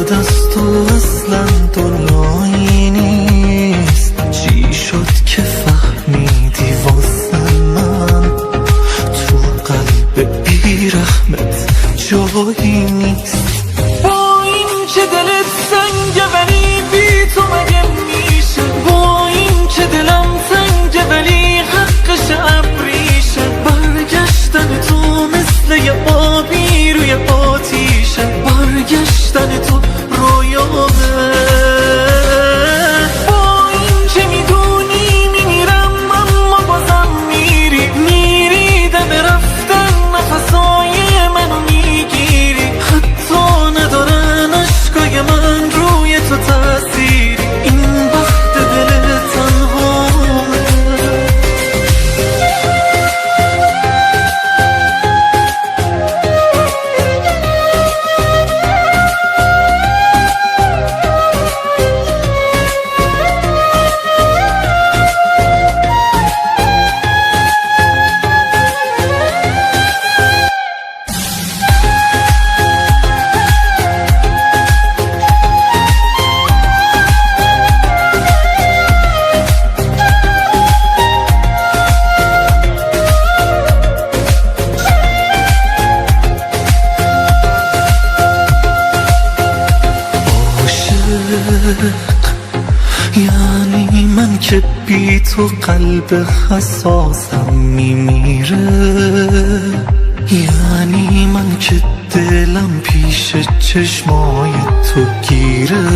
بعد از تو اصلا دنیایی نیست. چی شد که فهمیدی واسه من تو قلب بیرحمت جایی نیست؟ با این که دلت سنگه ولی بی تو مگه میشه؟ با این که دلم تنگه ولی حقش ابریشه؟ برگشتن تو مثل یه آبی روی آتیشه، برگشتن تو رویامه. با این که میدونی میمیرم اما بازم میری دم رفتن نفسای منو میگیری. حتی ندارن عشقای من روی تو تأثیری، این وقت دل تنهامه. یعنی من که بی تو قلب حساسم میمیره، یعنی من که دلم پیش چشمای تو گیره.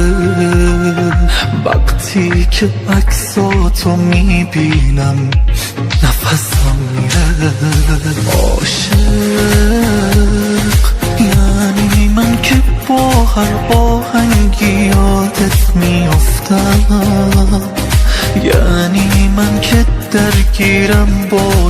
وقتی که عکساتو میبینم نفسم میره. عاشق یعنی من که با هر آهنگی یادت میافتم، یعنی من که درگیرم با